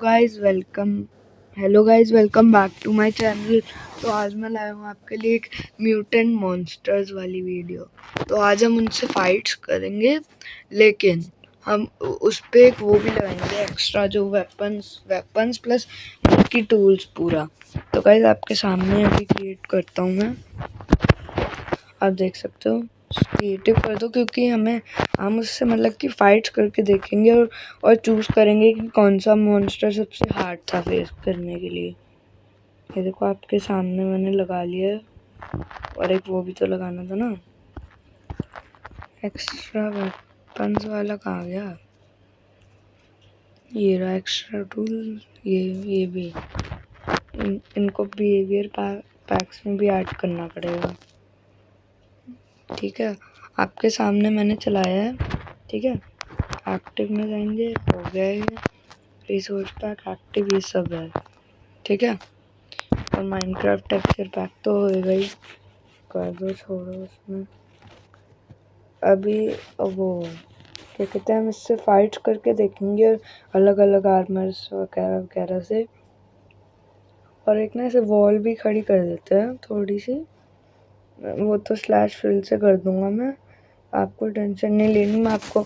Hello guys welcome back to my channel. तो आज मैं लाया हूँ आपके लिए एक म्यूटेंट मॉन्स्टर्स वाली वीडियो। तो आज हम उनसे फाइट्स करेंगे, लेकिन हम उस पे एक वो भी लगाएंगे एक्स्ट्रा, जो वेपन्स प्लस की टूल्स पूरा। तो गाइस आपके सामने अभी क्रिएट करता हूँ मैं, आप देख सकते हो। क्रिएटिव कर दो, क्योंकि हम उससे मतलब कि फाइट्स करके देखेंगे और चूज करेंगे कि कौन सा मॉन्स्टर सबसे हार्ड था फेस करने के लिए। ये देखो आपके सामने मैंने लगा लिया है, और एक वो भी तो लगाना था ना, एक्स्ट्रा वेपन्स वाला कहाँ गया? ये रहा एक्स्ट्रा टूल। ये भी इनको बिहेवियर पैक्स में भी ऐड करना पड़ेगा। ठीक है, आपके सामने मैंने चलाया है। ठीक है, एक्टिव में जाएंगे, हो गया है रिसोर्स पैक एक्टिव, ये सब है। ठीक है, और माइनक्राफ्ट टेक्सचर पैक तो होएगा ही, कर दो, छोड़ो उसमें। अभी वो क्या कहते हैं, हम इससे फाइट करके देखेंगे अलग अलग आर्मर्स वगैरह वगैरह से। और एक ना ऐसे वॉल भी खड़ी कर देते हैं थोड़ी सी, वो तो स्लैश फिल से कर दूंगा मैं, आपको टेंशन नहीं लेनी। मैं आपको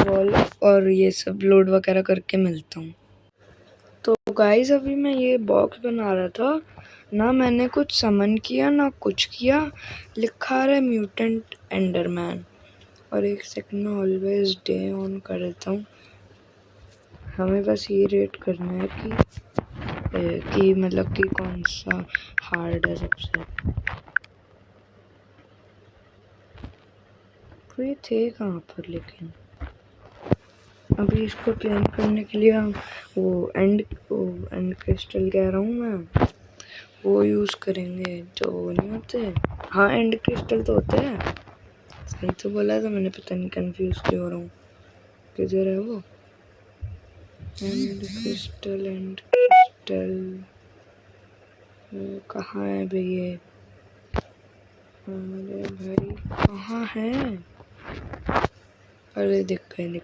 वॉल और ये सब लोड वगैरह करके मिलता हूँ। तो गाइस अभी मैं ये बॉक्स बना रहा था ना, मैंने कुछ समन किया ना कुछ किया, लिखा रहा है म्यूटेंट एंडरमैन। और एक सेकंड में ऑलवेज डे ऑन कर देता हूँ। हमें बस ये रेट करना है कि मतलब कि कौन सा हार्ड है सबसे। तो ये थे कहाँ पर, लेकिन अभी इसको क्लेम करने के लिए हम वो एंड क्रिस्टल कह रहा हूँ मैं, वो यूज़ करेंगे जो नहीं होते। हाँ, एंड क्रिस्टल तो होते हैं, सही तो बोला था मैंने, पता नहीं कंफ्यूज क्यों हो रहा हूँ। किधर है वो एंड क्रिस्टल कहाँ है भाई ये? अरे भाई कहाँ है? अरे दिख गए।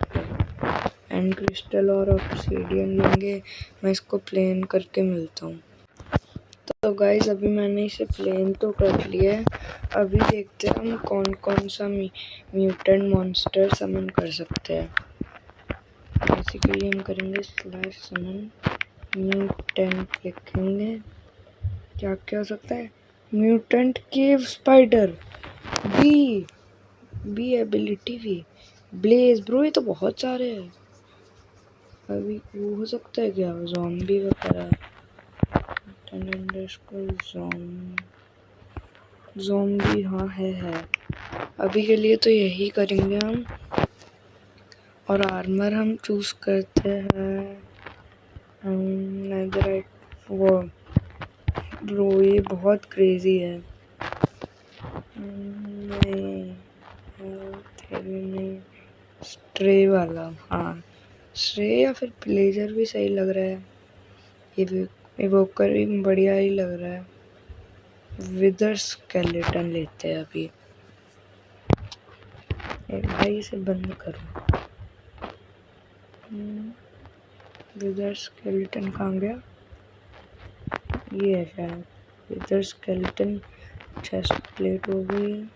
एंड क्रिस्टल और ऑब्सीडियन लेंगे, मैं इसको प्लेन करके मिलता हूँ। तो गाइस अभी मैंने इसे प्लेन तो कर लिया है। अभी देखते हैं हम कौन कौन सा म्यूटेंट मॉन्स्टर समन कर सकते हैं। बेसिकली हम करेंगे स्लैश समन म्यूटेंट, लिखेंगे क्या क्या हो सकता है। म्यूटेंट केव स्पाइडर, बी एबिलिटी भी, ब्लेज ब्रो, ये तो बहुत सारे हैं। अभी वो हो सकता है क्या, ज़ॉम्बी वगैरह? ज़ॉम्बी हाँ है। अभी के लिए तो यही करेंगे हम। और आर्मर हम चूज करते हैं नेदरराइट। वो ब्रो ये बहुत क्रेजी है। नहीं, स्ट्रे वाला, हाँ स्ट्रे या फिर प्लेजर भी सही लग रहा है। ये इवोकर भी बढ़िया ही लग रहा है। विदर स्केलेटन लेते हैं अभी। एक भाई इसे बंद करो। विदर स्केलेटन कहाँ गया? ये है शायद विदर स्केलेटन। चेस्ट प्लेट हो गई,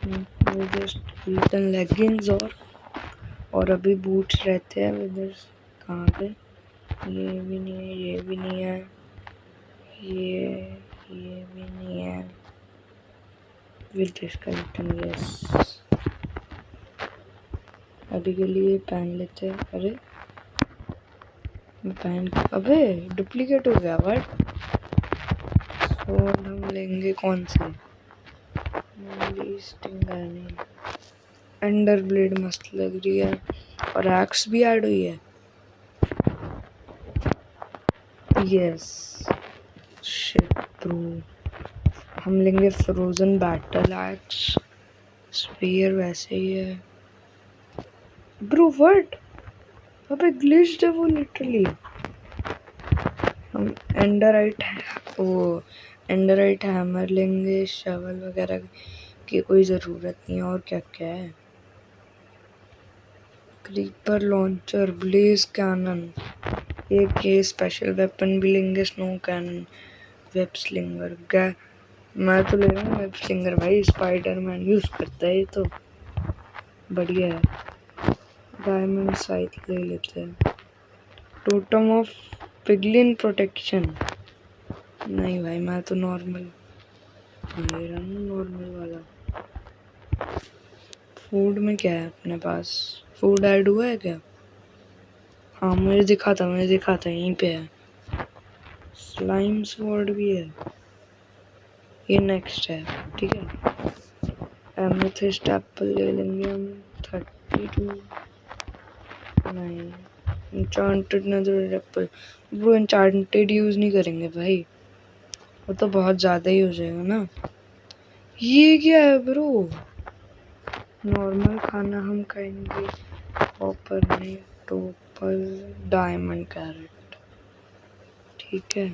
विदर स्केलेटन लेगिंग्स और अभी बूट्स रहते हैं। विदर कहाँ गए? ये भी नहीं है, ये भी नहीं है, ये भी नहीं है। विदर स्केलेटन यस। अभी के लिए पहन लेते हैं। अरे पहन, अबे डुप्लीकेट हो गया वर्ड। और हम लेंगे कौन से? नहीं, एंडर ब्लेड मस्त लग रही है, और एक्स भी ऐड हुई है। यस शिट ब्रो, हम लेंगे फ्रोजन बैटल एक्स। स्पीयर वैसे ही है ब्रो। व्हाट? अबे ग्लिच्ड है वो लिटरली। हम एंडराइट हैमर लेंगे, शवल वगैरह की कोई ज़रूरत नहीं है। और क्या क्या है? क्रीपर लॉन्चर, ब्लेज कैनन, एक ये स्पेशल वेपन भी लेंगे, स्नो कैनन, वेब स्लिंगर। क्या मैं तो ले रहा हूँ वेब स्लिंगर भाई, स्पाइडरमैन यूज करता है ये तो बढ़िया है। डायमंड साइट ले लेते हैं। टोटम ऑफ पिगलिन प्रोटेक्शन, नहीं भाई मैं तो नॉर्मल ले रहा हूँ, नॉर्मल वाला। फूड में क्या है अपने पास, फूड ऐड हुआ है क्या? हाँ मुझे दिखा था यहीं पे है। स्लाइम स्वॉर्ड भी है, ये नेक्स्ट है ठीक है। एमेथिस्ट एप्पल ले लेंगे हम 32। नहीं enchanted neither apple, bro enchanted use नहीं करेंगे भाई, वो तो बहुत ज़्यादा ही हो जाएगा ना। ये क्या है ब्रो, नॉर्मल खाना हम खाएंगे। कॉपर में टोपल डायमंड कैरेट, ठीक है।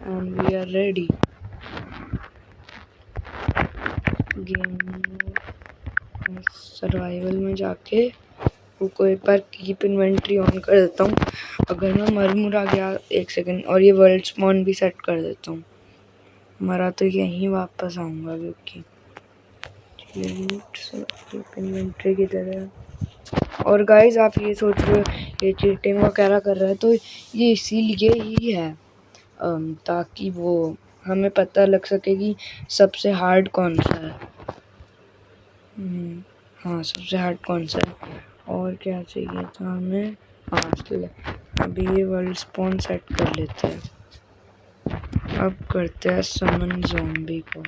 And we are ready. Game survival में जाके को एक बार कीप इन्वेंट्री ऑन कर देता हूँ। अगर मैं मर मुरा गया 1 सेकंड, और ये वर्ल्ड स्पॉन भी सेट कर देता हूँ, मरा तो यहीं वापस आऊँगा क्योंकि कीप इन्वेंट्री की तरह। और गाइज आप ये सोच रहे हो ये चीटिंग वगैरह कर रहा है, तो ये इसीलिए ही है ताकि वो हमें पता लग सके कि सबसे हार्ड कौन सा है। हाँ सबसे हार्ड कौन सा है। और क्या चाहिए था हमें, हाँ चलो अभी ये वर्ल्ड स्पॉन सेट कर लेते हैं। अब करते हैं समन ज़ॉम्बी को।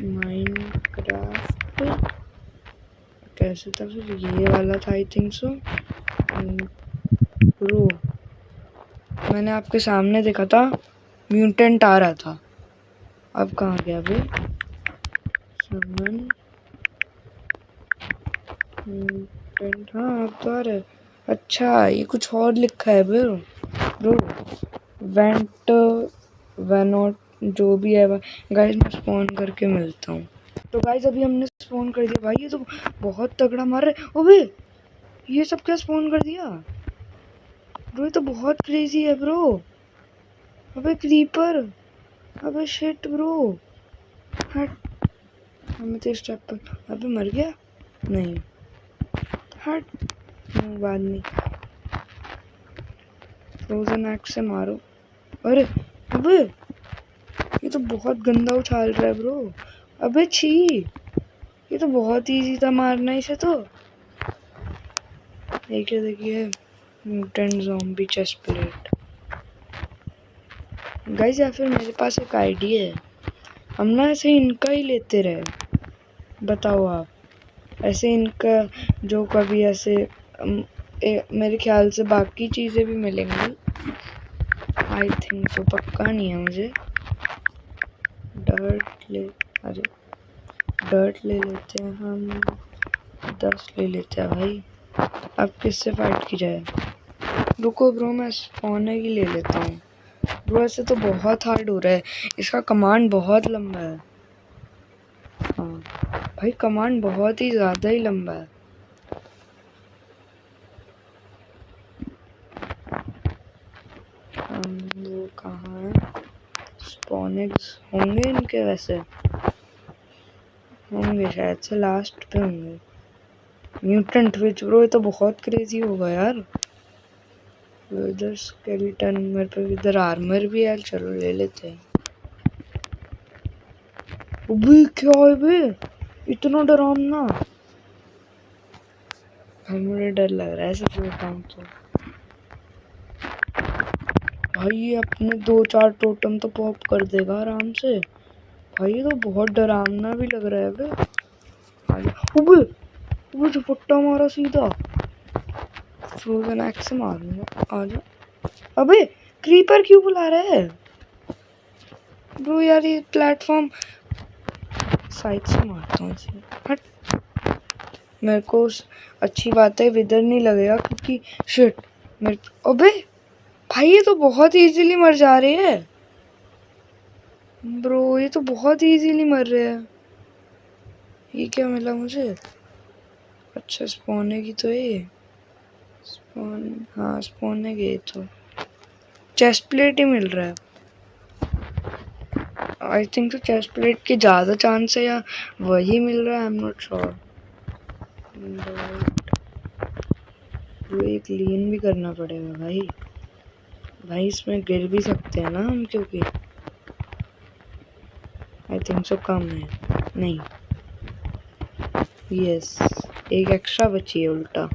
माइनक्राफ्ट कैसे था फिर, ये वाला था आई थिंक सो। ब्रो मैंने आपके सामने देखा था म्यूटेंट आ रहा था, अब कहाँ गया भाई? समन म्यूटेंट, हाँ अब तो आ रहा है। अच्छा ये कुछ और लिखा है ब्रो वेंट वेनॉट जो भी है। गाइस मैं स्पॉन करके मिलता हूँ। तो गाइस अभी हमने स्पॉन कर दिया भाई, ये तो बहुत तगड़ा मार रहा है। ओबे ये सब क्या स्पॉन कर दिया ब्रो, ये तो बहुत क्रेजी है ब्रो। अबे क्रीपर, अबे शिट ब्रो, हट। हमें तो स्टेप पर, अबे मर गया नहीं, हट बाद में फ्रोजन एक्स से मारो। अरे अबे ये तो बहुत गंदा उछाल रहा है ब्रो। अबे छी, ये तो बहुत इजी था मारना इसे तो। देखिए mutant zombie chest plate. Guys या फिर मेरे पास एक आइडिया है, हम ना ऐसे इनका ही लेते रहे। बताओ आप, ऐसे इनका जो कभी ऐसे मेरे ख्याल से बाकी चीज़ें भी मिलेंगी आई थिंक सो, पक्का नहीं है मुझे। डर्ट ले लेते हैं हम, 10 ले लेते हैं भाई। अब किससे फाइट की जाए? रुको ब्रो मैं स्पॉनर ही ले लेता हूँ। ब्रो ऐसे तो बहुत हार्ड हो रहा है, इसका कमांड बहुत लंबा है। हाँ भाई कमांड बहुत ही ज़्यादा ही लंबा है। वो कहाँ है? स्पॉनिक्स होंगे इनके, वैसे होंगे शायद से लास्ट पे होंगे। म्यूटेंट विच ब्रो, ये तो बहुत क्रेजी होगा यार। इधर स्केलेटन, मेरे पे इधर आर्मर भी है, चलो ले लेते हैं। अबे क्या है बे, इतना डरावना भाई, मुझे डर लग रहा है सच बताऊं तो। भाई ये अपने 2-4 टोटम तो पॉप कर देगा आराम से भाई, ये तो बहुत डरावना भी लग रहा है बे। अबे जो फट्टा मारा सीधा, फ्रोजन एक्स से मारूंगा, आजा। अबे क्रीपर क्यों बुला रहा है ब्रो यार, ये प्लेटफॉर्म साइड से मारता हूँ इसे, हट। मेरे को अच्छी बात है विदर नहीं लगेगा क्योंकि शिट मेरे, अबे भाई ये तो बहुत इजीली मर जा रहे हैं ब्रो, ये तो बहुत इजीली मर रहे हैं। ये क्या मिला मुझे? अच्छा स्पॉन है की तो ये स्पॉन, हाँ स्पॉन है ये तो चेस्ट प्लेट ही मिल रहा है। आई थिंक तो चेस्ट प्लेट की ज़्यादा चांस है या वही मिल रहा है, आई एम नॉट श्योर। वो एक लीन भी करना पड़ेगा भाई। भाई इसमें गिर भी सकते हैं ना हम, क्योंकि आई थिंक सो कम है। नहीं, यस एक एक्स्ट्रा बची है उल्टा।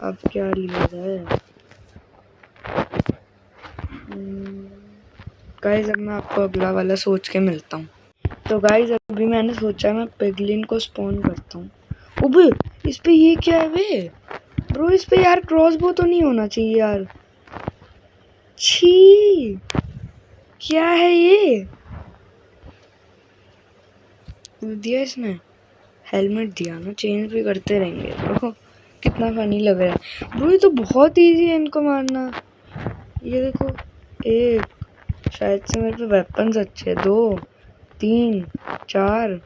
अब क्या लिया जाए? गाइस अब मैं आपको अगला वाला सोच के मिलता हूँ। तो गाइस अभी मैंने सोचा मैं पिगलिन को स्पॉन करता हूँ। उबे इस पे ये क्या है वे? ब्रो इस पे यार क्रॉसबो तो नहीं होना चाहिए यार। छी क्या है ये? दिया इसने हेलमेट दिया ना, चेंज भी करते रहेंगे। ब्रो कितना फनी लग रहा है। ब्रो ये तो बहुत इजी है इनको मारना। ये देखो, एक शायद से मेरे पे वेपन्स अच्छे, 2 3 4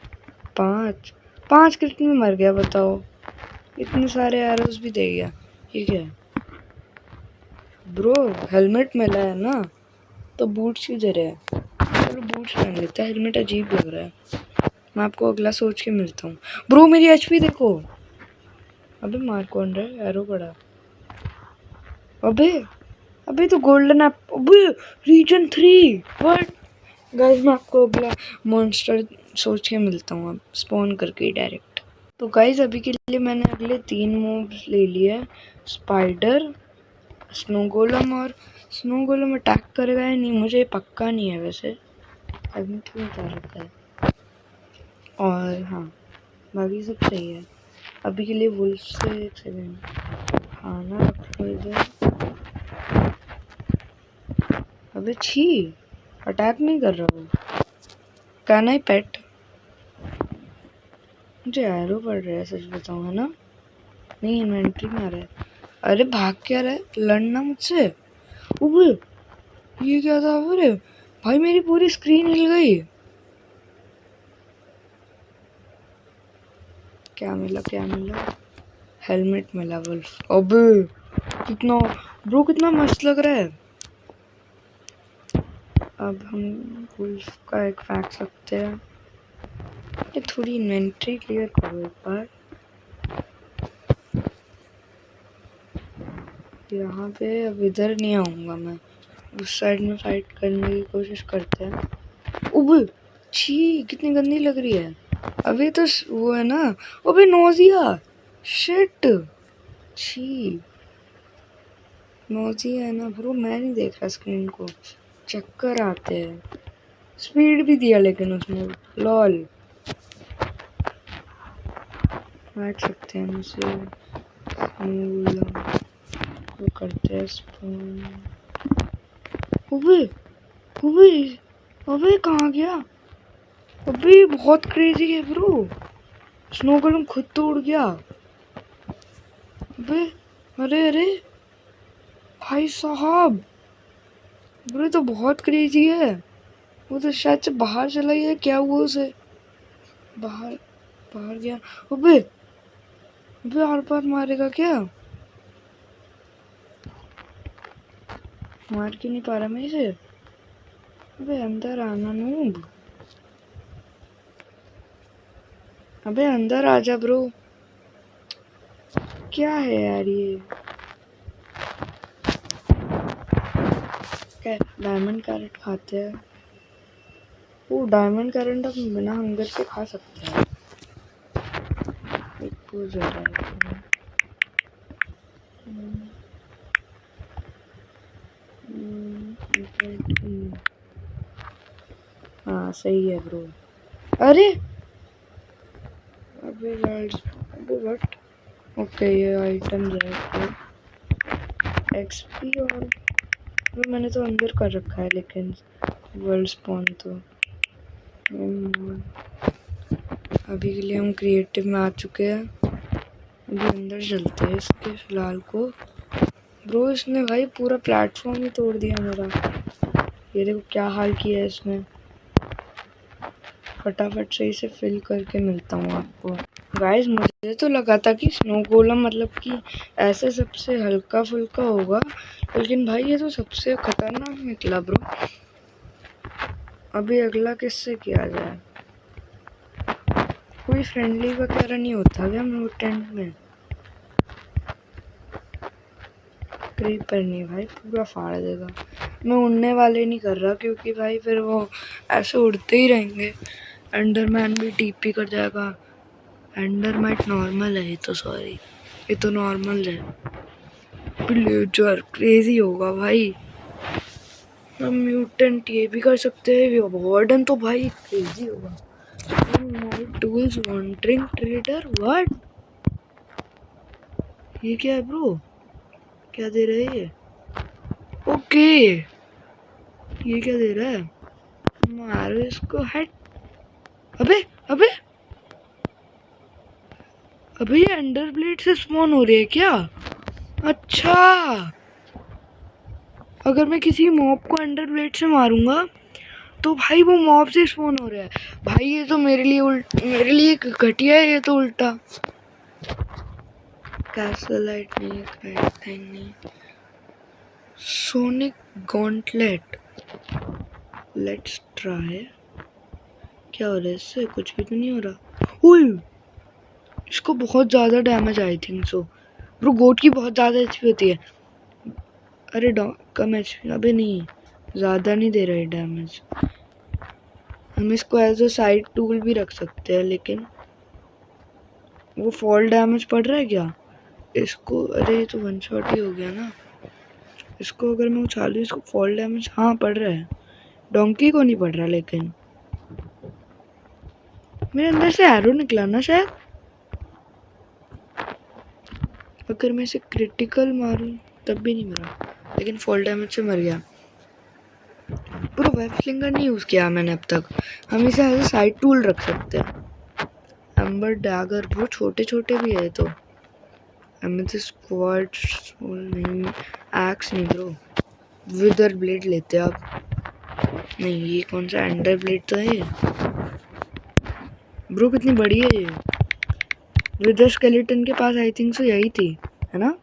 5 5 क्रिट में मर गया। बताओ इतने सारे एरोस भी दे गया। ये क्या है ब्रो? हेलमेट मिला है ना, तो बूट्स किधर है? चलो बूट्स पहन लेते हैं, हेलमेट अजीब लग रहा है। मैं आपको अगला सोच के मिलता हूँ। ब्रो मेरी एचपी देखो। अबे मार कौन रहा है? एरो पड़ा। अबे अबे तो गोल्डन एप। अबे रीजन 3 व्हाट? गाइस मैं आपको अगला मॉन्स्टर सोच के मिलता हूँ, अब स्पॉन करके डायरेक्ट। तो गाइस अभी के लिए मैंने अगले 3 मूव्स ले लिए। स्पाइडर, स्नो गोलम, और स्नो गोलम अटैक करेगा या नहीं मुझे पक्का नहीं है वैसे, अभी क्यों बता रखा है। और हाँ बाकी सब सही है। अभी के लिए वुल्फ से एक सेकेंड खाना रख लो इधर। अबे छी अटैक नहीं कर रहा वो। कैन आई पेट? मुझे एरो पड़ रहा है सच बताऊँ, है ना? नहीं इन्वेंट्री में आ रहा है। अरे भाग क्या रहा है? लड़ना मुझसे। उबे ये क्या था? अरे भाई मेरी पूरी स्क्रीन हिल गई। क्या मिला? क्या मिला? हेलमेट मिला वुल्फ। अबे कितना ब्रो कितना मस्त लग रहा है। अब हम वुल्फ का एक फैक्ट सकते हैं। ये थोड़ी इन्वेंट्री क्लियर करो एक बार। यहाँ पे अब इधर नहीं आऊँगा मैं, उस साइड में फाइट करने की कोशिश करते हैं। उब छी कितनी गंदी लग रही है। अभी तो वो है ना। अबे नोजिया शिट छी नोजिया है ना ब्रो, मैं नहीं देख रहा स्क्रीन को, चक्कर आते हैं। स्पीड भी दिया लेकिन उसने लॉल। बैठ सकते हैं मुझे वो करते हैं स्पून। अबे कहाँ गया? अबे बहुत क्रेजी है ब्रो, स्नो गोलम खुद तो उड़ गया। अबे अरे अरे भाई साहब ब्रो तो बहुत क्रेजी है। वो तो शायद से बाहर चला गया, क्या हुआ उसे? बाहर बाहर गया। अबे अबे आर पार मारेगा क्या? मार क्यों नहीं पा रहा मैं इसे? अबे अंदर आना नूब। अबे अंदर आजा ब्रो। क्या है यार ये? क्या डायमंड कैरेट खाते हैं? वो डायमंड कैरेट हम बिना हंगर से खा सकते हैं। एक वो ज़रा है। हाँ सही है ब्रो। अरे अबे अबे व्हाट? ओके ये आइटम है एक्सपी और मैंने तो अंदर कर रखा है लेकिन वर्ल्ड स्पॉन तो अभी के लिए हम क्रिएटिव में आ चुके हैं। अभी अंदर चलते हैं इसके फिलहाल को। ब्रो इसने भाई पूरा प्लेटफॉर्म ही तोड़ दिया मेरा। ये देखो क्या हाल किया है इसने। फटाफट से इसे फिल करके मिलता हूँ आपको। गाइस मुझे तो लगा था कि स्नो गोलम मतलब कि ऐसे सबसे हल्का फुल्का होगा, लेकिन भाई ये तो सबसे खतरनाक निकला ब्रो। अभी अगला किससे किया जाए? कोई फ्रेंडली वगैरह नहीं होता क्या म्यूटेंट में? क्रीपर नहीं भाई, पूरा फाड़ देगा। मैं उड़ने वाले नहीं कर रहा क्योंकि भाई फिर वो ऐसे उड़ते ही रहेंगे। एंडरमैन भी टीपी कर जाएगा। एंडरमाइट नॉर्मल है ये तो, सॉरी ये तो नॉर्मल है। विलेजर क्रेजी होगा भाई। हम म्यूटेंट ये भी कर सकते हैं। वार्डन तो भाई क्रेजी होगा। Tools wandering trader, what? ये क्या है ब्रो? क्या दे रहा है ये? ओके, ये क्या दे रहा है? मारो इसको, हट। अबे अबे अबे ये अंडर ब्लेड से स्पॉन हो रही है क्या? अच्छा, अगर मैं किसी मॉब को अंडर ब्लेड से मारूंगा तो भाई वो मॉब से स्पॉन हो रहा है। भाई ये तो मेरे लिए घटिया है ये तो उल्टा। कैसल लाइट नहीं, सोनिक गॉन्टलेट, लेट्स ट्राई। क्या हो रहा है इससे? कुछ भी तो नहीं हो रहा। ओए, इसको बहुत ज़्यादा damage I think so. Bro गोट की बहुत ज़्यादा एचपी होती है। अरे कम एचपी, अबे नहीं, ज़्यादा नहीं दे रहे डैमेज। हम इसको एज अ साइड टूल भी रख सकते हैं, लेकिन वो फॉल डैमेज पड़ रहा है क्या इसको? अरे ये तो वन शॉट ही हो गया ना। इसको अगर मैं उछालूं, इसको फॉल डैमेज हाँ पड़ रहा है, डोंकी को नहीं पड़ रहा। लेकिन मेरे अंदर से एरो निकला ना शायद। अगर मैं इसे क्रिटिकल मारूं तब भी नहीं मरा, लेकिन फॉल डैमेज से मर गया। पूरा वेब स्लिंगर नहीं यूज़ किया मैंने अब तक। हम इसे एज अ साइड टूल रख सकते हैं। एम्बर डैगर, वो छोटे छोटे भी है तो। स्क्वाड नहीं, एक्स नहीं ब्रो, विदर ब्लेड लेते हैं आप। नहीं, ये कौन सा एंडर ब्लेड तो है ब्रो, कितनी बड़ी है ये। विदर स्केलेटन के पास आई थिंक सो यही थी, है ना?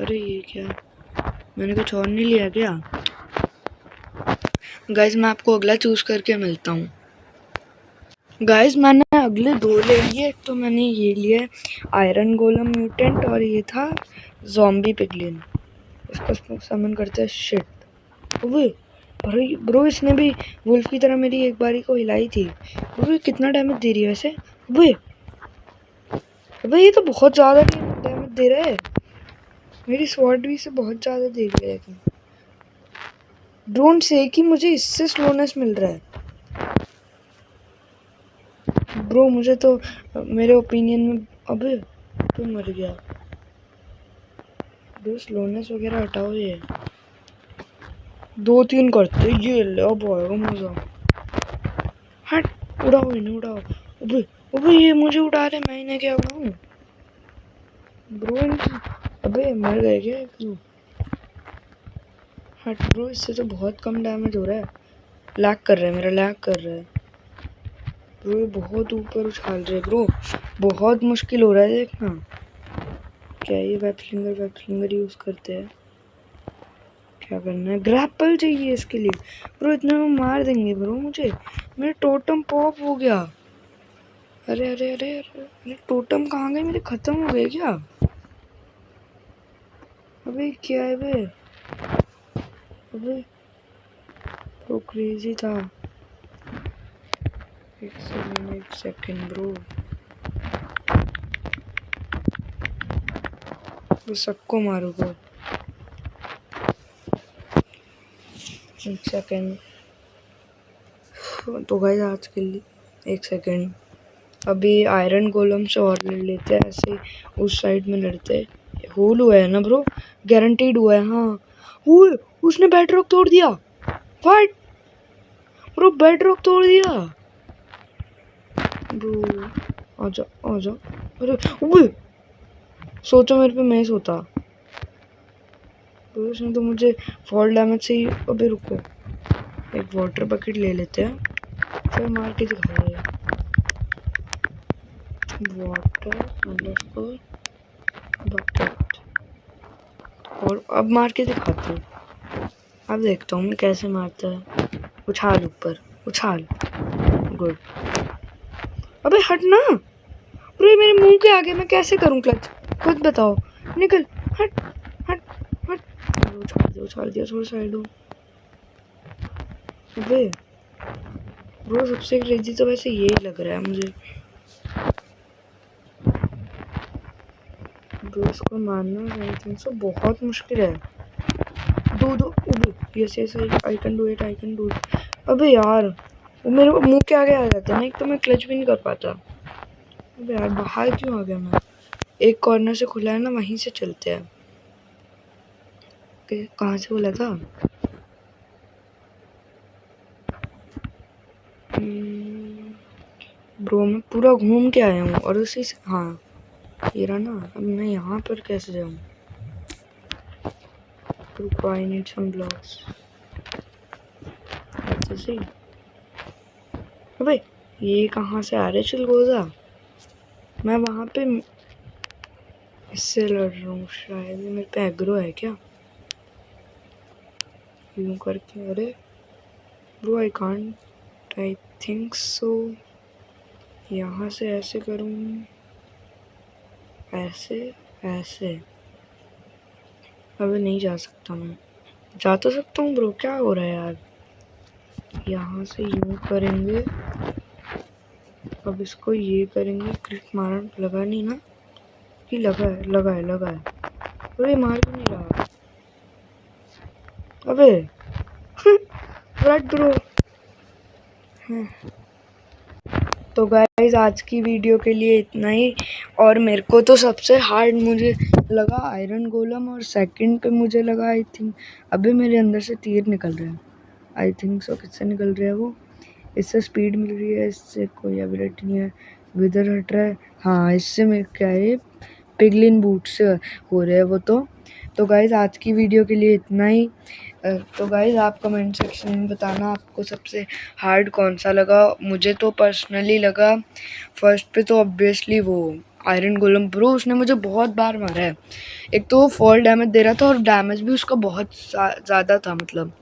अरे ये क्या, मैंने कुछ और नहीं लिया क्या? गाइज मैं आपको अगला चूज करके मिलता हूँ। गाइज मैंने अगले 2 ले लिए। एक तो मैंने ये लिया आयरन गोलम म्यूटेंट, और ये था ज़ॉम्बी पिगलिन। इसको समन करते हैं। शिट, ओए भाई ब्रो, इसने भी वुल्फ की तरह मेरी एक बारी को हिलाई थी। ब्रो कितना डैमेज दे रही है वैसे? ओए अबे ये तो बहुत ज़्यादा डैमेज दे रहा है। मेरी स्वॉर्ड भी से बहुत ज़्यादा दे रही है, लेकिन डोंट से कि मुझे इससे स्लोनेस मिल रहा है। ब्रो मुझे तो मेरे ओपिनियन में, अबे तो मर गया ब्रो। स्लोनेस वगैरह हटाओ, ये 2-3 करते ये ले, अब आएगा मजा। हट, उड़ाओ इन्हें उड़ाओ। अबे अबे ये मुझे उड़ा रहे, मैं इन्हें क्या उड़ाऊं ब्रो? इनकी अबे मर गए क्या क्यों? हट ब्रो, इससे तो बहुत कम डैमेज हो रहा है। लैग कर रहा है, मेरा लैग कर रहा है ब्रो। ये बहुत ऊपर उछाल रहे ब्रो, बहुत मुश्किल हो रहा है देखना। क्या ये वेब स्लिंगर यूज़ करते हैं? क्या करना है? ग्रैपल चाहिए इसके लिए ब्रो। इतने में मार देंगे ब्रो मुझे। मेरा टोटम पॉप हो गया। अरे अरे अरे अरे, अरे टोटम कहाँ गए मेरे? खत्म हो गए क्या? अबे क्या है बे? अबे तो क्रेजी था। एक सेकंड ब्रो, तो सबको मारो ब्रो। एक सेकंड तो गाइस आज के लिए एक सेकंड। अभी आयरन गोलम से और लड़ लेते हैं, ऐसे उस साइड में लड़ते हैं। होल हुआ है ना ब्रो? गारंटीड हुआ है। हाँ हुए, उसने बेड रॉक तोड़ दिया। व्हाट ब्रो, बेड रॉक तोड़ दिया ब्रो। आजा आजा। अरे ओए, सोचो मेरे पे मैस होता ब्रो, उसने तो मुझे फॉल डैमेज से ही। अबे रुको, एक वाटर बकेट ले लेते हैं, फिर मार के दिखाइए। वाटर अंडरस्कोर बकेट, और अब मार के दिखाते हैं। अब देखता हूँ मैं कैसे मारता है। उछाल ऊपर, उछाल, गुड। अबे हट ना, अरे मेरे मुंह के आगे मैं कैसे करूँ क्लच, खुद बताओ। निकल, हट हट हट। उछाल दिया थोड़ा साइड हो। अबे ब्रो सबसे क्रेजी तो वैसे यही लग रहा है मुझे। ब्रो इसको मारना आई थिंक सो बहुत मुश्किल है। दो yes yes I can do it, I can do it. अबे यार वो मेरे मुंह के आगे आ जाता है ना, एक तो मैं क्लच भी नहीं कर पाता। अबे यार बाहर क्यों आ गया मैं? एक कॉर्नर से खुला है ना, वहीं से चलते हैं। कहाँ से बोला था? ब्रो मैं पूरा घूम के आया हूँ और उसी से, हाँ ये रहा ना। अब मैं यहाँ पर कैसे जाऊँ? रुको, आई नीड सम ब्लॉक्स। ऐसे से। अबे ये कहाँ से आ रहे चिलगोजा? मैं वहाँ पे इससे लड़ रहा हूँ, शायद मेरे पे एग्रो है क्या? यूँ करके, अरे bro I can't, I think सो। यहाँ से ऐसे करूँ, ऐसे ऐसे। अबे नहीं जा सकता मैं। जा तो सकता हूँ ब्रो, क्या हो रहा है यार? यहाँ से यूँ करेंगे, अब इसको ये करेंगे। क्रिट मारन लगा नहीं ना? कि लगा है, लगा है, लगा है। अरे मार क्यों नहीं रहा? अबे राइट ब्रो। तो गाइस आज की वीडियो के लिए इतना ही। और मेरे को तो सबसे हार्ड मुझे लगा आयरन गोलम, और सेकंड पे मुझे लगा आई थिंक, अभी मेरे अंदर से तीर निकल रहे हैं। आई थिंक सो किससे निकल रहे हैं वो? इससे स्पीड मिल रही है, इससे कोई एबिलिटी नहीं है। विदर हट रहा है, हाँ इससे मेरे क्या है, पिगलिन बूट से हो रहे हैं वो। तो गाइज़ आज की वीडियो के लिए इतना ही। तो गाइज़ आप कमेंट सेक्शन में बताना आपको सबसे हार्ड कौन सा लगा। मुझे तो पर्सनली लगा फर्स्ट पे तो ऑब्वियसली वो आयरन गोलम। ब्रो उसने मुझे बहुत बार मारा है। एक तो वो फॉल डैमेज दे रहा था और डैमेज भी उसका बहुत ज़्यादा था मतलब।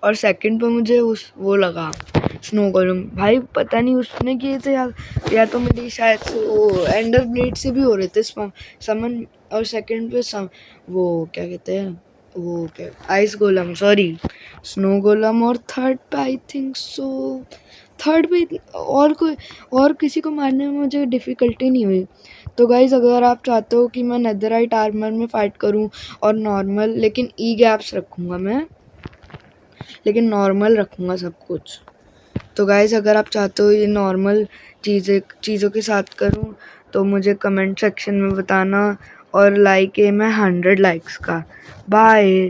और सेकंड पे मुझे वो लगा स्नो गोलम। भाई पता नहीं उसने किए थे या तो मेरी शायद से वो एंडर ब्लेड से भी हो रहे थे समन। और सेकंड पे वो क्या कहते हैं, वो क्या, आइस गोलम, सॉरी स्नो गोलम। और थर्ड पे आई थिंक सो, थर्ड पे और किसी को मारने में मुझे डिफ़िकल्टी नहीं हुई। तो गाइज़ अगर आप चाहते हो कि मैं नेदरराइट आर्मर में फ़ाइट करूं और नॉर्मल, लेकिन ई गैप्स रखूँगा मैं, लेकिन नॉर्मल रखूँगा सब कुछ। तो गाइज़ अगर आप चाहते हो ये नॉर्मल चीज़ों के साथ करूँ तो मुझे कमेंट सेक्शन में बताना। और लाइक है मैं 100 लाइक्स का। बाय।